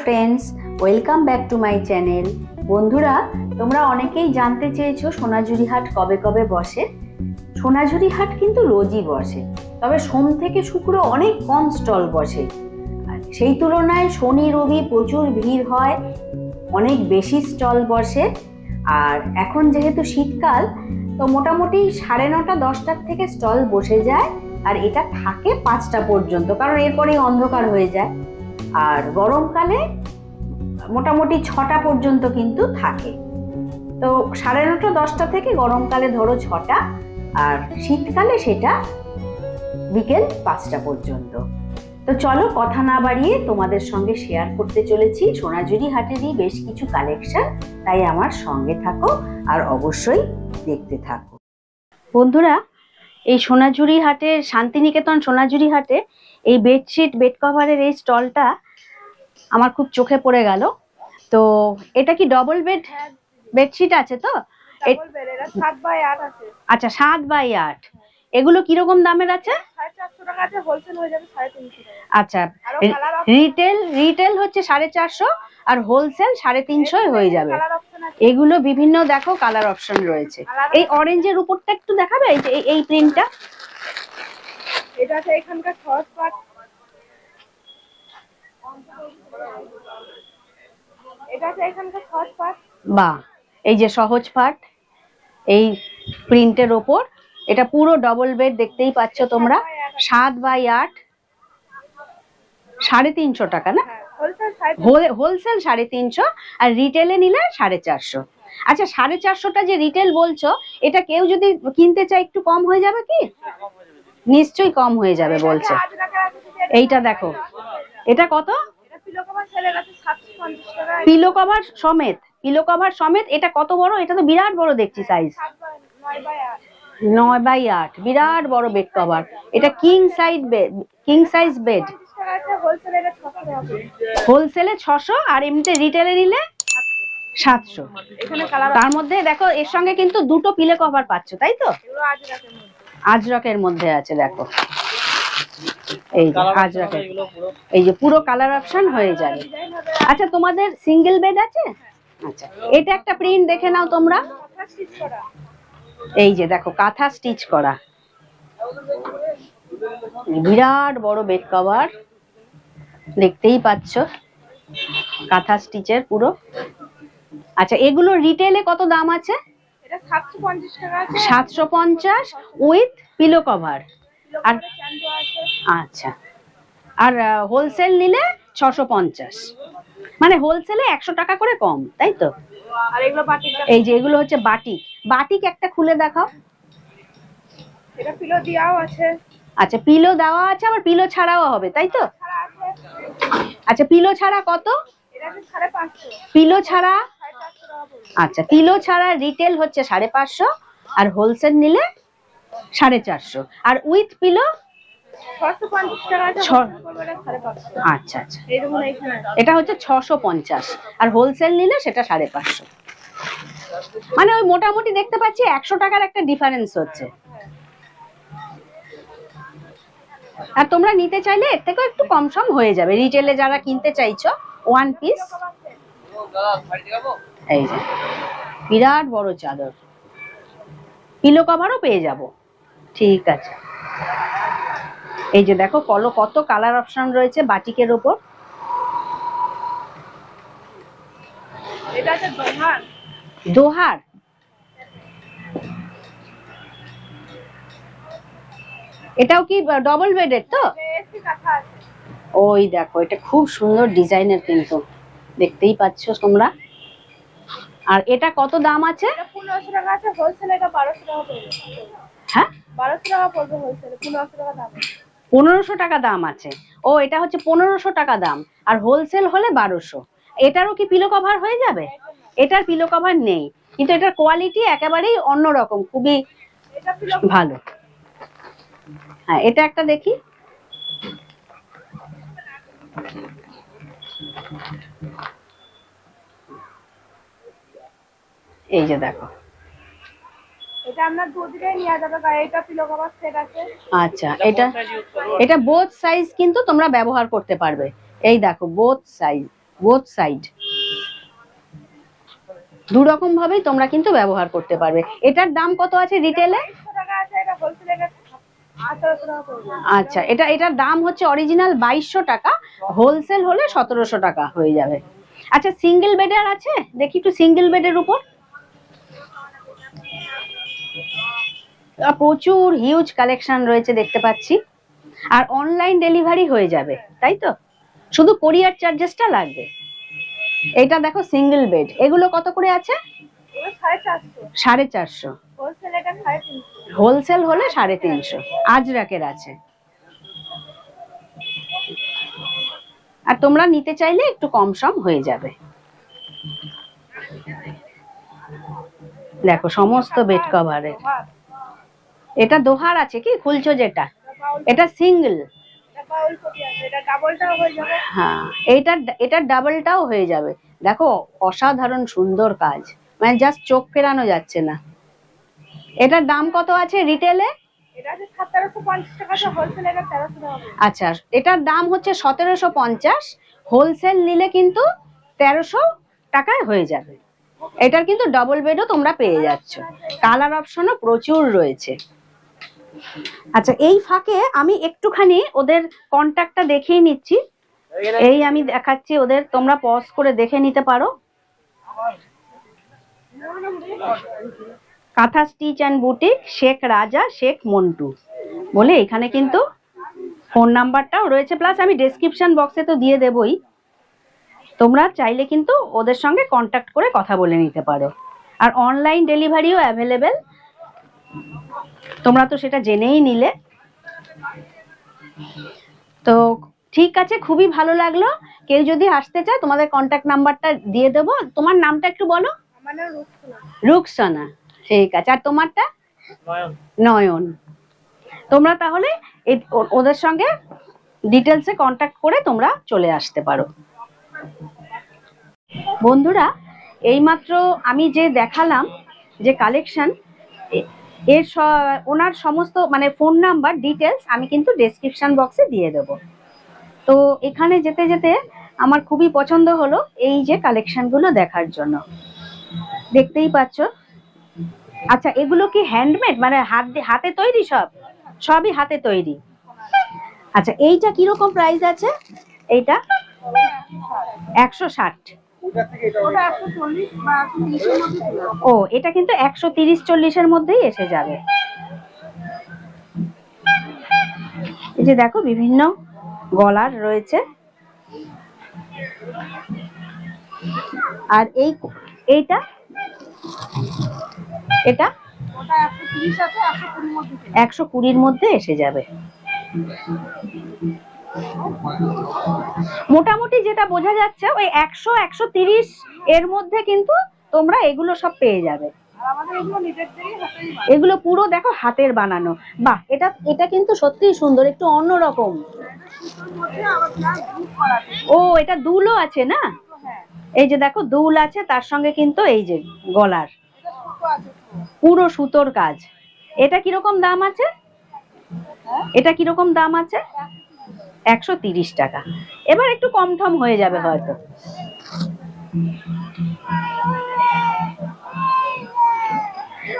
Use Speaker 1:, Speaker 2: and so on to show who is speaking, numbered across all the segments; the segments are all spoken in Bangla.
Speaker 1: Friends, welcome back to my channel. বন্ধুরা, তোমরা অনেকেই জানতে চেয়েছো সোনাঝুরি হাট কবে কবে বসে। সোনাঝুরি হাট কিন্তু রোজই বসে, তবে সোম থেকে শুক্র অনেক কম স্টল বসে। সেই তুলনায় শনি রবি প্রচুর ভিড় হয়, অনেক বেশি স্টল বসে। আর এখন যেহেতু শীতকাল, তো মোটামুটি 9:30 10টার থেকে স্টল বসে যায়, আর এটা থাকে 5টা পর্যন্ত, কারণ এরপরেই অন্ধকার হয়ে যায়। আর গরমকালে মোটামুটি 6টা পর্যন্ত কিন্তু থাকে। তো 9:30 10টা থেকে গরমকালে ধরো 6টা, আর শীতকালে সেটা বিকেল 5টা পর্যন্ত। তো চলো কথা না বাড়িয়ে তোমাদের সঙ্গে শেয়ার করতে চলেছি সোনাঝুরি হাটেরই বেশ কিছু কালেকশন, তাই আমার সঙ্গে থাকো আর অবশ্যই দেখতে থাকো। বন্ধুরা, এই সোনাঝুরি হাটের শান্তিনিকেতন সোনাঝুরি হাটে এই বেডশিট বেড কভারের এই স্টলটা আমার খুব চোখে পড়ে গেল। তো এটা কি ডবল বেডশিট আছে? তো আচ্ছা, 7x8। এগুলো কিরকম দামের আছে? আচ্ছা, রিটেল হচ্ছে 450 আর হোলসেল 350 হয়ে যাবে। এগুলো বিভিন্ন দেখো কালার অপশন রয়েছে। এই অরেঞ্জের উপরটা একটু দেখাবে, এই প্রিন্টটা।
Speaker 2: এটা আছে এখানকার সহজ পাট, এটা আছে এখানকার সহজ পাট।
Speaker 1: বাহ, এই যে সহজ পাট এই প্রিন্টের ওপর, এটা পুরো ডবল বেড, দেখতেই পাচ্ছ তোমরা। 7x8, 350 টাকা না? হোলসেল 350 আর রিটেলে নিলে 450। আচ্ছা, 450টা যে রিটেল বলছো, এটা কেউ যদি কিনতে চায় একটু কম হয়ে যাবে কি? নিশ্চয়ই কম হয়ে যাবে বলছে। এইটা দেখো, এটা কত? পিলো কভার সমেত, পিলো কভার সমেত। এটা কত বড়? এটা তো বিরাট বড় দেখছি সাইজ। 9x8, বিরাট বড় বেড কভার। এটা কিং সাইজ বেড। হোলসেলে 600 আর এমনিতে রিটেলে নিলে 700। তার মধ্যে দেখো এর সঙ্গে কিন্তু দুটো পিলো কভার পাচ্ছ, তাই তো? আজরকের মধ্যে আছে, দেখো এই যে আজরকের, এই যে পুরো কালার অপশন হয়ে যাবে। আচ্ছা, তোমাদের সিঙ্গেল বেড আছে? আচ্ছা, এটা একটা প্রিন্ট দেখে নাও তোমরা। এই যে দেখো কাঁথা স্টিচ করা, বিরাট বড় বেড কভার, দেখতেই পাচ্ছ কাঁথা স্টিচের পুরো। আচ্ছা, এগুলো রিটেলে কত দাম আছে?
Speaker 2: এটা 750 টাকা আছে।
Speaker 1: 750 উইথ পিলো কভার। আর আচ্ছা, আর হোলসেল নিলে 650, মানে হোলসেলে 100 টাকা করে কম, তাই তো?
Speaker 2: আর এগুলো বাটিক।
Speaker 1: এই যে এগুলো হচ্ছে বাটিক। বাটিক একটা খুলে দেখাও।
Speaker 2: এটা পিলো দেওয়াও আছে।
Speaker 1: আচ্ছা, পিলো দেওয়া আছে, আবার পিলো ছাড়াও হবে, তাই তো? আচ্ছা, পিলো ছাড়া কত?
Speaker 2: এটা 550।
Speaker 1: পিলো ছাড়া? আচ্ছা, পিলো ছাড়া রিটেল হচ্ছে 550 আর হোলসেল নিলে 450, আর উইথ পিলো
Speaker 2: 650 টাকা আছে।
Speaker 1: আচ্ছা আচ্ছা, এটা হচ্ছে 650 আর হোলসেল নিলে সেটা 550। মানে ওই মোটামুটি দেখতে পাচ্ছি 100 টাকার একটা ডিফারেন্স হচ্ছে। আর তোমরা নিতে চাইলে এর থেকেও একটু কম সম হয়ে যাবে রিটেলে যারা কিনতে চাইছো। ওয়ান পিস, এই যে বিরাট বড় চাদর, পিলো কভারও পেয়ে যাব। ঠিক আছে, এই যে দেখো কত কালার অপশন রয়েছে বাটিকের ওপর।
Speaker 2: এটা আছে দোহার।
Speaker 1: দোহার, এটাও কি ডবল বেডের? তো ওই দেখো, এটা খুব সুন্দর ডিজাইনের, কিন্তু দেখতেই পাচ্ছ তোমরা। আর এটা কত দাম আছে?
Speaker 2: এটা 1500 টাকা আছে, হোলসেলে এটা 1200 টাকা পড়বে।
Speaker 1: হ্যাঁ,
Speaker 2: 1200 টাকা পড়বে হোলসেলে, 1500 টাকা দাম।
Speaker 1: 1500 টাকা দাম আছে। ও, এটা হচ্ছে 1500 টাকা দাম, আর হোলসেল হলে 1200। এটারও কি পিলো কভার হয়ে যাবে? এটার পিলো কভার নেই, কিন্তু এটার কোয়ালিটি একেবারেই অন্যরকম, খুবই ভালো। হ্যাঁ, এটা একটা দেখি। এই যে দেখো,
Speaker 2: এটা আপনার দুদিকে নিয়ে যাবে, এটা পিলো কভার সেট আছে।
Speaker 1: আচ্ছা, এটা বোথ সাইজ কিন্তু তোমরা ব্যবহার করতে পারবে। এই দেখো বোথ সাইজ, বোথ সাইড, দু রকম ভাবেই তোমরা কিন্তু ব্যবহার করতে পারবে। এটার দাম কত আছে রিটেলে?
Speaker 2: 2200 টাকা আছে, এটা হোলসেলে 1800 টাকা পড়বে।
Speaker 1: আচ্ছা, এটার দাম হচ্ছে অরিজিনাল 2200 টাকা, হোলসেল হলে 1700 টাকা হয়ে যাবে। আচ্ছা, সিঙ্গেল বেডের আছে, দেখি একটু সিঙ্গেল বেডের উপর। প্রচুর হিউজ কালেকশন রয়েছে দেখতে পাচ্ছি, আর অনলাইন ডেলিভারি হয়ে যাবে, তাই তো? শুধু কোরিয়ার চার্জেসটা লাগবে। এটা দেখো সিঙ্গেল বেড, এগুলো কত করে আছে?
Speaker 2: এগুলো 450,
Speaker 1: 450,
Speaker 2: হোলসেল এটা 350।
Speaker 1: হোলসেল হলে 350। আজরাকের আছে। আর তোমরা নিতে চাইলে একটু কম সম হয়ে যাবে। দেখো সমস্ত বেড কভারের। এটা দোহার আছে কি, খুলছো যেটা? এটা সিঙ্গেল।
Speaker 2: এটা বাউল কপি আছে, এটা ডাবলটাও হয়ে যাবে।
Speaker 1: হ্যাঁ, এটা ডাবলটাও হয়ে যাবে। দেখো অসাধারণ সুন্দর কাজ, মানে জাস্ট চোখ ফেরানো যাচ্ছে না। এটার দাম কত আছে রিটেলে?
Speaker 2: এটা আছে 1750 টাকা, তো হোলসেলে এটা 1300 টাকা পড়বে।
Speaker 1: আচ্ছা, এটার দাম হচ্ছে 1750, হোলসেল নিলে কিন্তু 1300 টাকায় হয়ে যাবে। এটার কিন্তু ডবল বেডও তোমরা পেয়ে যাচ্ছ, কালার অপশনও প্রচুর রয়েছে। আচ্ছা, এই ফাঁকে আমি একটুখানি ওদের কন্ট্যাক্টটা দেখিয়ে নিচ্ছি। এই আমি দেখাচ্ছি ওদের, তোমরা পজ করে দেখে নিতে পারো। কাঁথা স্টিচ অ্যান্ড বুটিক, শেখ রাজা, শেখ মন্টু বলে এখানে কিন্তু ফোন নাম্বারটাও রয়েছে, প্লাস আমি ডেসক্রিপশন বক্সে তো দিয়ে দেবই। তোমরা চাইলে কিন্তু ওদের সঙ্গে কন্ট্যাক্ট করে কথা বলে নিতে পারো। আর অনলাইন ডেলিভারিও অ্যাভেলেবেল, তোমরা তো সেটা জেনেই নিলে। তো ঠিক আছে, খুবই ভালো লাগলো। কেউ যদি আসতে চায় তোমাদের কন্ট্যাক্ট নাম্বারটা দিয়ে দেবো। তোমার নামটা একটু বলো।
Speaker 2: আমার নাম রুকসানা।
Speaker 1: রুকসানা, ঠিক আছে। আর তোমারটা?
Speaker 2: নয়ন।
Speaker 1: নয়ন। তোমরা তাহলে ওদের সঙ্গে ডিটেলসে কন্ট্যাক্ট করে তোমরা চলে আসতে পারো। বন্ধুরা, এইমাত্র আমি যে দেখালাম যে কালেকশন, এর ওনার সমস্ত মানে ফোন নাম্বার ডিটেলস আমি কিন্তু ডেসক্রিপশন বক্সে দিয়ে দেবো। তো এখানে যেতে যেতে আমার খুবই পছন্দ হলো এই যে কালেকশনগুলো দেখার জন্য, দেখতেই পাচ্ছ। আচ্ছা, এগুলো কি হ্যান্ডমেড, মানে হাতে তৈরি? সবই হাতে তৈরি। আচ্ছা, এইটা কিরকম প্রাইস আছে? এইটা 160। ও, এটা কিন্তু 130-40-এর মধ্যেই এসে যাবে। এই যে দেখো বিভিন্ন গলার রয়েছে। আর এইটা এটা 120-র মধ্যে এসে যাবে। মোটামুটি যেটা বোঝা যাচ্ছে ওই 100-130 এর মধ্যে কিন্তু তোমরা এগুলো সব পেয়ে যাবে। এগুলো পুরো দেখো হাতের বানানো। বাহ, এটা কিন্তু সত্যিই সুন্দর, একটু অন্যরকম। ও, এটা দুলও আছে না? এই যে দেখো দুল আছে, তার সঙ্গে কিন্তু এই যে গলার পুরো সুতোর কাজ। এটা কিরকম দাম আছে? এটা কিরকম দাম আছে? 130 টাকা। এবার একটু কম ঠম হয়ে যাবে হয়তো।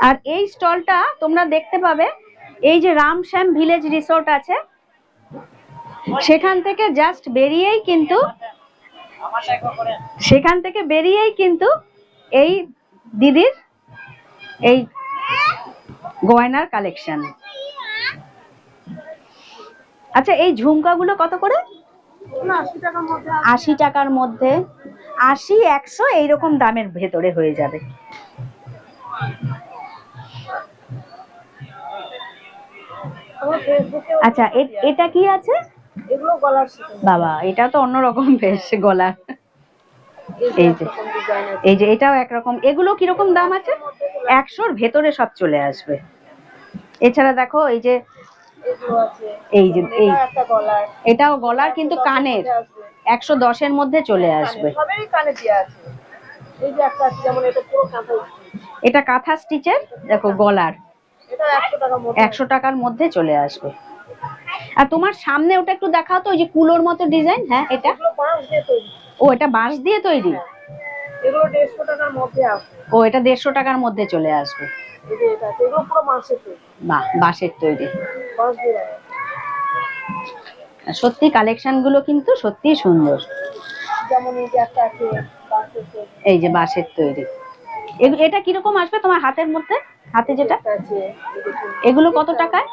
Speaker 1: আর এই স্টলটা তোমরা দেখতে পাবে এই যে রামশ্যাম ভিলেজ রিসোর্ট আছে, সেখান থেকে জাস্ট বেরিয়েই কিন্তু এই দিদির এই গয়নার কালেকশন। আচ্ছা, এই ঝুমকাগুলো কত করে? 80 টাকার মধ্যে, 80-100 এইরকম দামের ভেতরে হয়ে যাবে। আচ্ছা, এটা কি আছে?
Speaker 2: এগুলো গলার সাথে।
Speaker 1: বাবা, এটা তো অন্যরকম বেশ গলার। এই যে এটাও একরকম। এগুলো কিরকম দাম আছে? 100-র ভেতরে সব চলে আসবে। এছাড়া দেখো এই যে এটাও গলার, কিন্তু কানের 110-এর মধ্যে চলে আসবে। এটা কাঁথা স্টিচের, দেখো গলার 100 টাকার মধ্যে চলে আসবে। আর তোমার সামনে ওটা একটু দেখাও তো, ওই যে কুলোর মতো ডিজাইন। হ্যাঁ, এটা ও এটা বাঁশ দিয়ে তৈরি?
Speaker 2: এগুলো 150 টাকার মধ্যে আসবে।
Speaker 1: ও এটা 150 টাকার মধ্যে চলে আসবে।
Speaker 2: এই যে এটা এগুলো পুরো বাঁশের তৈরি।
Speaker 1: বাহ, বাঁশের তৈরি।
Speaker 2: বাঁশ দিয়ে বানানো।
Speaker 1: সত্যি কালেকশন গুলো কিন্তু সত্যি সুন্দর।
Speaker 2: যেমন এই যে একটা আছে বাঁশের তৈরি।
Speaker 1: এই যে বাঁশের তৈরি, এটা কিরকম আসবে তোমার হাতের মধ্যে, হাতে যেটা?
Speaker 2: একটা আছে, এই দেখুন।
Speaker 1: এগুলো কত টাকায়?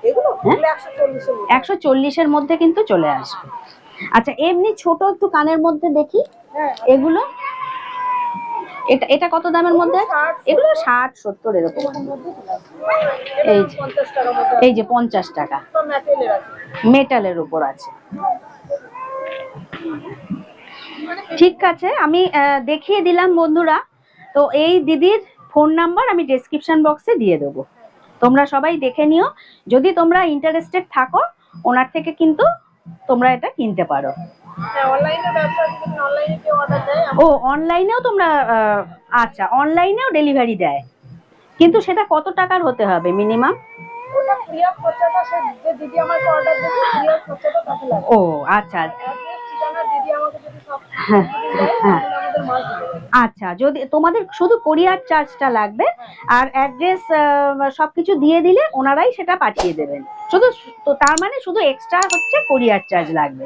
Speaker 2: এগুলো
Speaker 1: হ্যাঁ?
Speaker 2: 140 এর মধ্যে।
Speaker 1: 140 এর মধ্যে কিন্তু চলে আসবে। আচ্ছা, এমনি ছোট একটু কানের মধ্যে দেখি
Speaker 2: হ্যাঁ,
Speaker 1: এগুলো, এটা এটা কত দামের মধ্যে?
Speaker 2: 60,
Speaker 1: এগুলো 60-70 এরকম।
Speaker 2: এরকম মধ্যে চলে আসবে।
Speaker 1: এই
Speaker 2: এটা
Speaker 1: যে
Speaker 2: 50 টাকার মধ্যে।
Speaker 1: এই যে 50 টাকা,
Speaker 2: সব মেটেলের আছে।
Speaker 1: মেটালের উপর আছে। ঠিক আছে, আমি দেখিয়ে দিলাম বন্ধুরা। তো এই দিদির ফোন নাম্বার আমি ডেসক্রিপশন বক্সে দিয়ে দেবো, তোমরা সবাই দেখে নিও। যদি তোমরা ইন্টারেস্টেড থাকো ওনার থেকে কিন্তু তোমরা এটা কিনতে পারো।
Speaker 2: হ্যাঁ, অনলাইনে ব্যবসা আছে, যদি অনলাইনে কেউ অর্ডার দেয়
Speaker 1: ও অনলাইনেও তোমরা আচ্ছা, অনলাইনেও ডেলিভারি দেয়, কিন্তু সেটা কত টাকার হতে হবে মিনিমাম?
Speaker 2: ওটা ফ্রি অফ খরচাটা, সে যে দিদি আমাকে অর্ডার দেবে ফ্রি অফ খরচাটা তাকে লাগবে।
Speaker 1: ও আচ্ছা
Speaker 2: অ্যাড্রেস ঠিকানা দিদি আমাকে যদি সব
Speaker 1: হ্যাঁ
Speaker 2: যদি দেয়
Speaker 1: হ্যাঁ
Speaker 2: তাহলে আমাদের মাল দিতে হবে।
Speaker 1: আচ্ছা, যদি তোমাদের শুধু কোরিয়ার চার্জটা লাগবে আর অ্যাড্রেস সবকিছু দিয়ে দিলে ওনারাই সেটা পাঠিয়ে দেবেন, শুধু তো তার মানে শুধু এক্সট্রা হচ্ছে কোরিয়ার চার্জ লাগবে।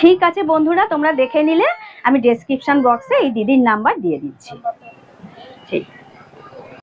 Speaker 1: ঠিক আছে বন্ধুরা, তোমরা দেখে নিলে, আমি ডেসক্রিপশন বক্সে এই দিদির নাম্বার দিয়ে দিচ্ছি। ঠিক।